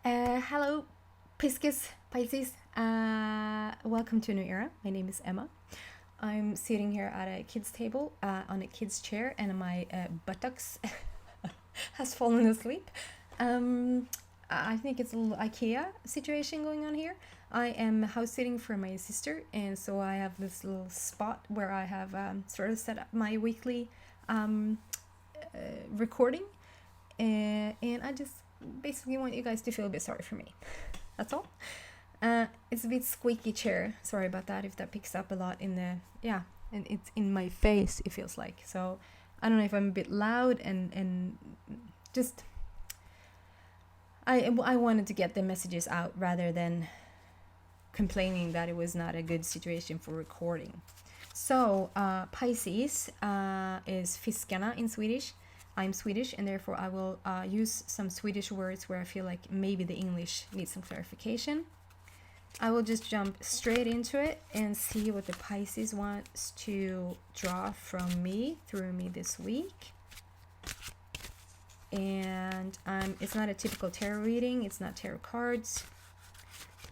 Hello, Pisces. Welcome to a new era. My name is Emma. I'm sitting here at a kid's table on a kid's chair, and my buttocks has fallen asleep. I think it's a little IKEA situation going on here. I am house sitting for my sister, and so I have this little spot where I have sort of set up my weekly recording, and I just basically want you guys to feel a bit sorry for me. That's all. It's a bit squeaky chair. Sorry about that if that picks up a lot in the and it's in my face. It feels like so. I don't know if I'm a bit loud and just I wanted to get the messages out rather than complaining that it was not a good situation for recording. So Pisces is Fiskarna in Swedish. I'm Swedish, and therefore I will use some Swedish words where I feel like maybe the English needs some clarification. I will just jump straight into it and see what the Pisces wants to draw from me, through me this week. And it's not a typical tarot reading, it's not tarot cards.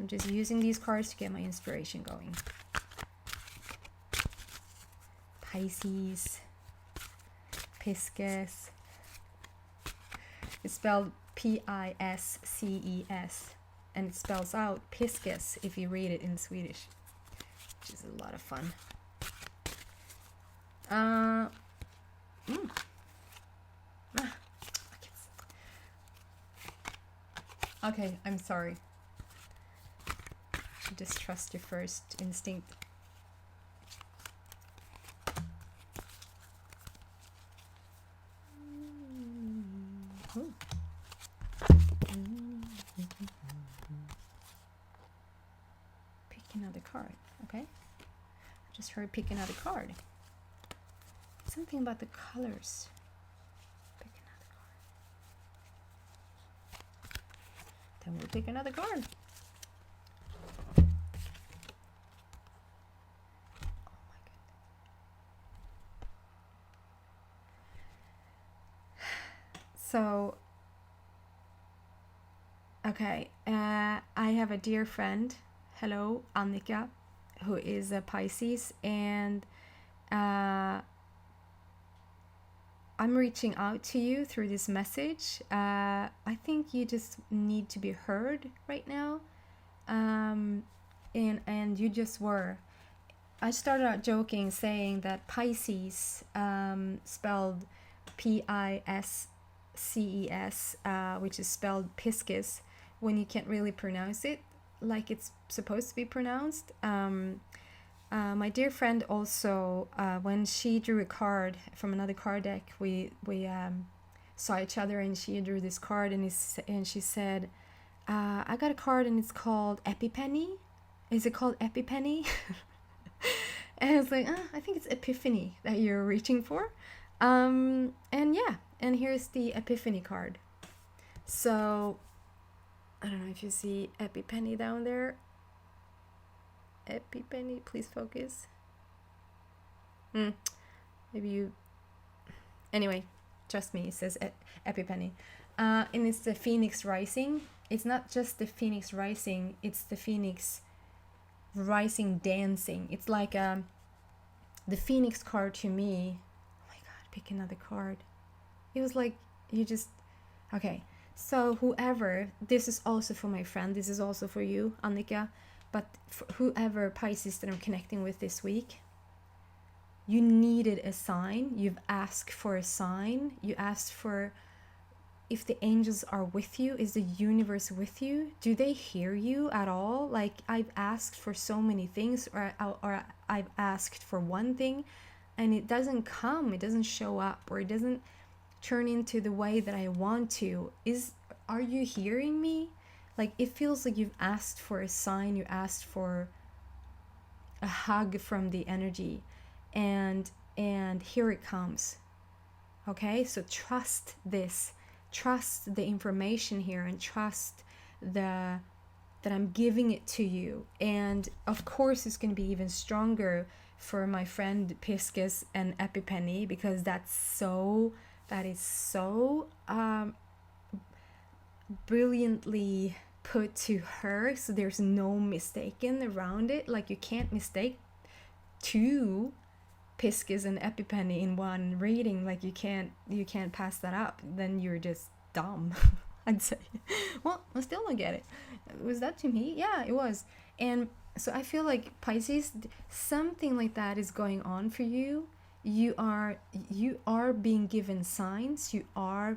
I'm just using these cards to get my inspiration going. Pisces. Pisces. It's spelled Pisces, and it spells out Pisces if you read it in Swedish, which is a lot of fun. Okay, I'm sorry. You just trust your first instinct. Pick another card, okay? I just heard pick another card. Something about the colors. Pick another card. Then we'll pick another card. So, okay, I have a dear friend, hello, Annika, who is a Pisces, and I'm reaching out to you through this message. I think you just need to be heard right now, and you just were. I started out joking saying that Pisces, spelled Pisces, which is spelled Pisces, when you can't really pronounce it like it's supposed to be pronounced. My dear friend also, when she drew a card from another card deck, we saw each other, and she drew this card, and she said, I got a card and it's called Epiphany. Is it called Epiphany? And I was like, I think it's Epiphany that you're reaching for. And yeah, and here's the Epiphany card. So I don't know if you see Epiphany down there. Epiphany, please focus. Maybe you. Anyway, trust me, it says Epiphany. And it's the Phoenix Rising. It's not just the Phoenix Rising, it's the Phoenix Rising dancing. It's like the Phoenix card to me. Oh my god, pick another card. It was like you just. Okay, so whoever, this is also for my friend, this is also for you, Annika, but for whoever Pisces that I'm connecting with this week, you needed a sign. You've asked for a sign. You asked for if the angels are with you. Is the universe with you? Do they hear you at all? Like, I've asked for so many things, or I've asked for one thing and it doesn't come, it doesn't show up, or it doesn't turn into the way that I want to. Are you hearing me? Like, it feels like you've asked for a sign, you asked for a hug from the energy, and here it comes. Okay, so trust this, trust the information here, and trust that I'm giving it to you. And of course it's going to be even stronger for my friend Pisces and Epiphany, because that is so brilliantly put to her, so there's no mistaken around it. Like, you can't mistake two Pisces and Epiphany in one reading. Like, you can't pass that up. Then you're just dumb. I'd say. Well, I still don't get it. Was that to me? Yeah, it was. And so I feel like Pisces, something like that is going on for you. You are being given signs. You are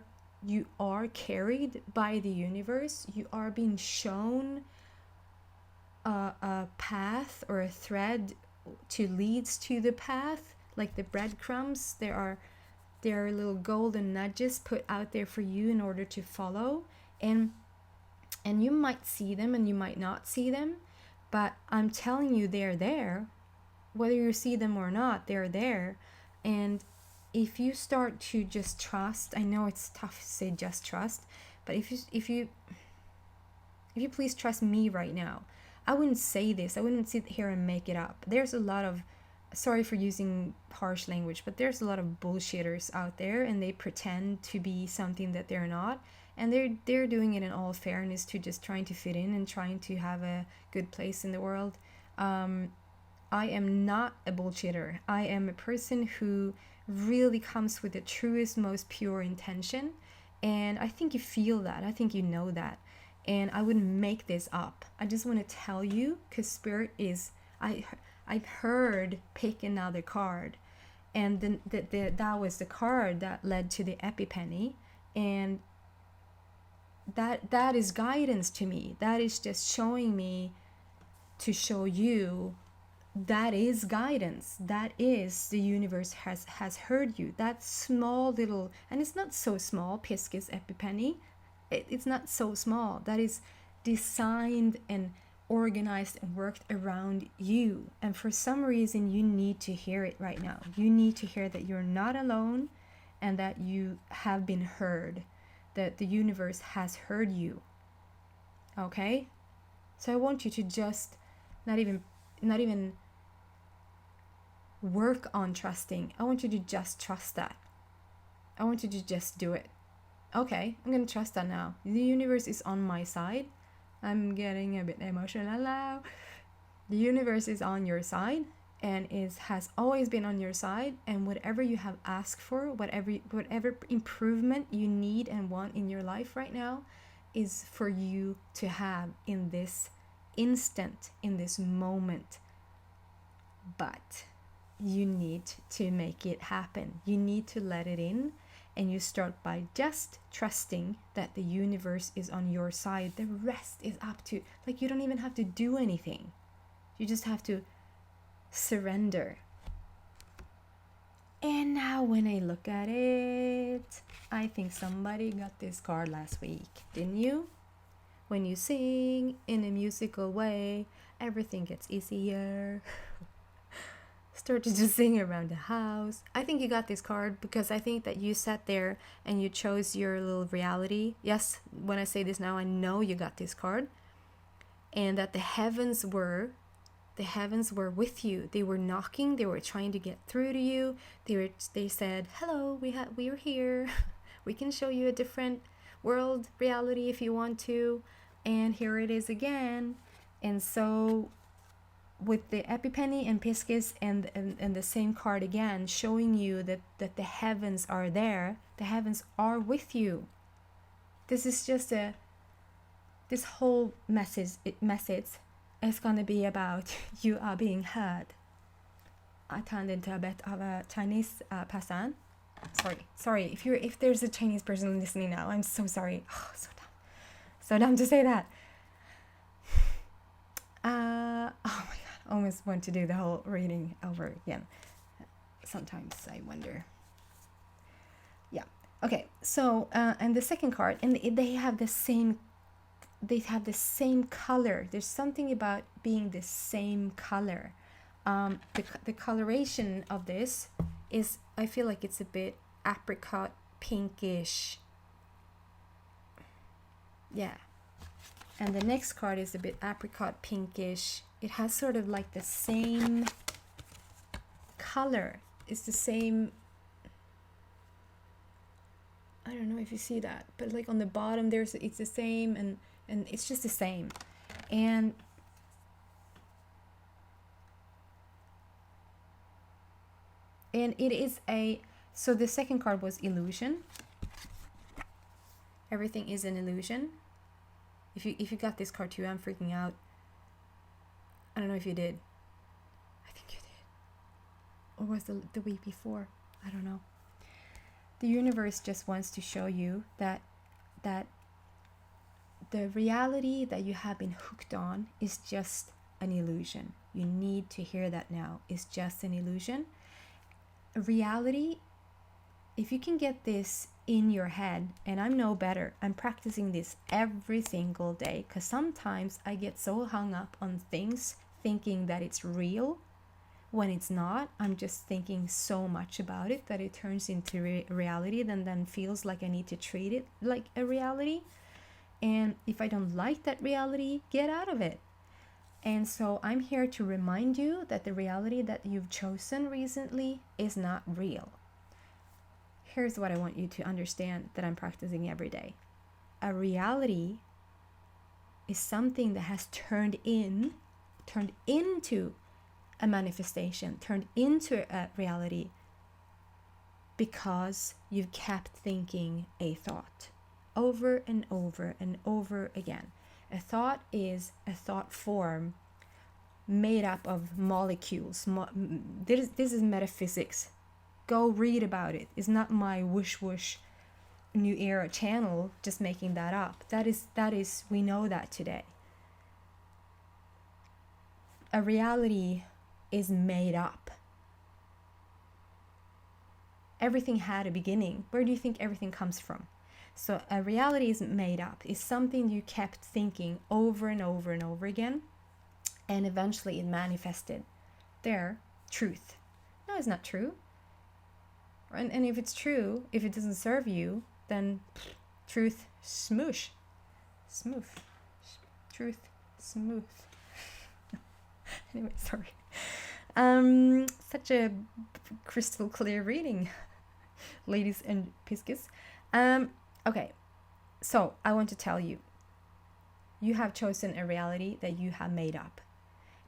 carried by the universe. You are being shown a path or a thread to leads to the path, like the breadcrumbs. There are little golden nudges put out there for you in order to follow, and you might see them and you might not see them, but I'm telling you, they're there. Whether you see them or not, they're there. And if you start to just trust, I know it's tough to say just trust, but if you please trust me right now. I wouldn't say this. I wouldn't sit here and make it up. There's a lot of, sorry for using harsh language, but there's a lot of bullshitters out there, and they pretend to be something that they're not, and they're doing it in all fairness to just trying to fit in and trying to have a good place in the world. I am not a bullshitter. I am a person who really comes with the truest, most pure intention, and I think you feel that. I think you know that, and I wouldn't make this up. I just want to tell you, because Spirit is, I've heard pick another card, and then that was the card that led to the Epiphany, and that is guidance to me. That is just showing me to show you that is guidance. That is, the universe has heard you. That small little, and it's not so small, Pisces Epiphany, it's not so small. That is designed and organized and worked around you, and for some reason you need to hear it right now. You need to hear that you're not alone, and that you have been heard, that the universe has heard you. Okay, so I want you to just not even work on trusting. I want you to just trust that. I want you to just do it. Okay, I'm gonna trust that now. The universe is on my side. I'm getting a bit emotional now. The universe is on your side, and has always been on your side, and whatever you have asked for, whatever improvement you need and want in your life right now, is for you to have in this instant, in this moment. But you need to make it happen. You need to let it in, and you start by just trusting that the universe is on your side. The rest is up to, like, you don't even have to do anything. You just have to surrender. And now when I look at it, I think somebody got this card last week, didn't you? When you sing in a musical way, everything gets easier. Start to just sing around the house. I think you got this card because I think that you sat there and you chose your little reality. Yes, when I say this now, I know you got this card. And that the heavens were with you. They were knocking. They were trying to get through to you. They said, hello, we are here. We can show you a different world reality if you want to. And here it is again. And so with the Epiphany and Pisces and the same card again, showing you that the heavens are there. The heavens are with you. This is just this whole message is going to be about you are being heard. I turned into a bit of a Chinese person. Sorry. If there's a Chinese person listening now, I'm so sorry. Oh, so dumb to say that. Oh my god, almost want to do the whole reading over again. Sometimes I wonder. Yeah. Okay. So and the second card, and they have the same color. There's something about being the same color. The coloration of this is, I feel like it's a bit apricot pinkish. Yeah. And the next card is a bit apricot pinkish. It has sort of like the same color. It's the same, I don't know if you see that, but like on the bottom it's the same, and it's just the same. And it is so the second card was illusion. Everything is an illusion. If you got this card too, I'm freaking out. I don't know if you did. I think you did. Or was the week before? I don't know. The universe just wants to show you that the reality that you have been hooked on is just an illusion. You need to hear that now. It's just an illusion. Reality, if you can get this in your head, and I'm no better, I'm practicing this every single day, because sometimes I get so hung up on things thinking that it's real when it's not. I'm just thinking so much about it that it turns into reality, then feels like I need to treat it like a reality. And if I don't like that reality, get out of it. And so I'm here to remind you that the reality that you've chosen recently is not real. Here's what I want you to understand that I'm practicing every day. A reality is something that has turned into a manifestation, turned into a reality, because you've kept thinking a thought over and over and over again. A thought is a thought form made up of molecules. This is metaphysics. Go read about it. It's not my whoosh whoosh new era channel just making that up. That is we know that today. A reality is made up. Everything had a beginning. Where do you think everything comes from? So a reality isn't made up. It's something you kept thinking over and over and over again, and eventually it manifested. There, truth. No, it's not true. And if it's true, if it doesn't serve you, then truth, smoosh. Smooth. Truth, smooth. Anyway, sorry. Such a crystal clear reading, ladies and Pisces. Okay, so I want to tell you, you have chosen a reality that you have made up.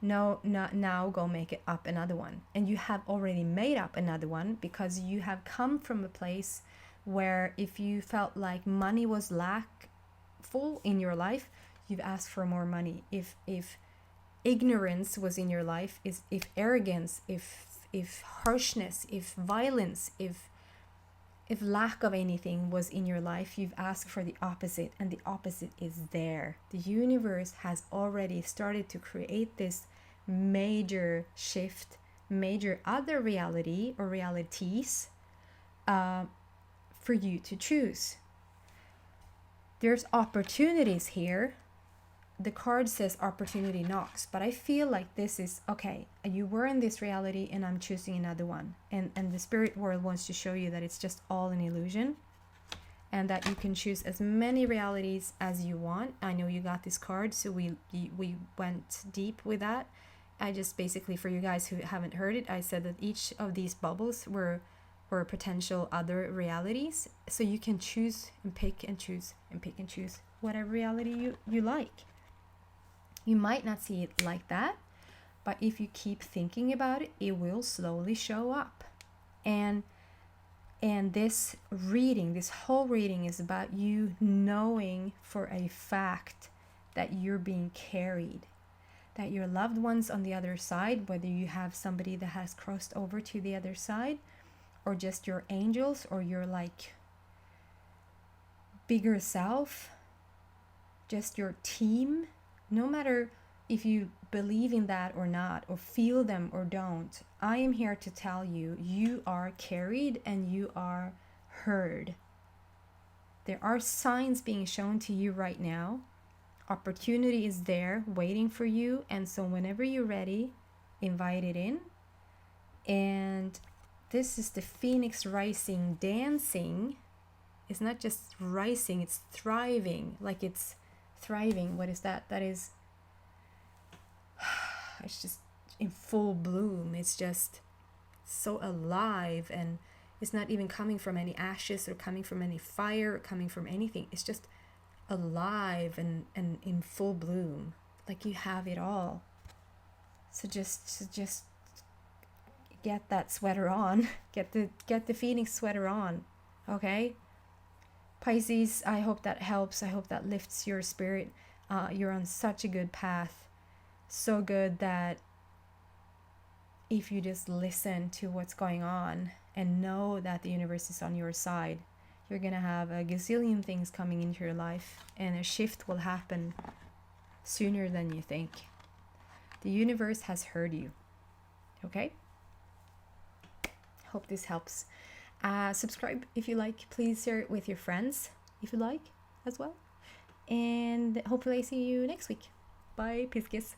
No, not now go make it up another one. And you have already made up another one because you have come from a place where if you felt like money was lackful in your life, you've asked for more money. If ignorance was in your life, if arrogance, if harshness, if violence, if lack of anything was in your life, you've asked for the opposite, and the opposite is there. The universe has already started to create this major shift, major other reality or realities for you to choose. There's opportunities here. The card says opportunity knocks, but I feel like this is, okay, you were in this reality and I'm choosing another one. And the spirit world wants to show you that it's just all an illusion and that you can choose as many realities as you want. I know you got this card, so we went deep with that. I just basically, for you guys who haven't heard it, I said that each of these bubbles were potential other realities. So you can choose and pick and choose and pick and choose whatever reality you like. You might not see it like that, but if you keep thinking about it, it will slowly show up. And this reading, this whole reading is about you knowing for a fact that you're being carried, that your loved ones on the other side, whether you have somebody that has crossed over to the other side, or just your angels, or your like bigger self, just your team, no matter if you believe in that or not, or feel them or don't, I am here to tell you, you are carried and you are heard. There are signs being shown to you right now. Opportunity is there waiting for you, and so whenever you're ready, invite it in. And this is the Phoenix rising dancing. It's not just rising, it's thriving. Like it's thriving. What is that? That is, it's just in full bloom. It's just so alive, and It's not even coming from any ashes or coming from any fire or coming from anything. It's just alive and in full bloom. Like you have it all. So just get that sweater on. Get the Phoenix sweater on. Okay? Pisces, I hope that helps. I hope that lifts your spirit. You're on such a good path. So good that if you just listen to what's going on and know that the universe is on your side, you're gonna have a gazillion things coming into your life, and a shift will happen sooner than you think. The universe has heard you. Okay? Hope this helps. Subscribe if you like. Please share it with your friends if you like as well. And hopefully I see you next week. Bye, Pisces.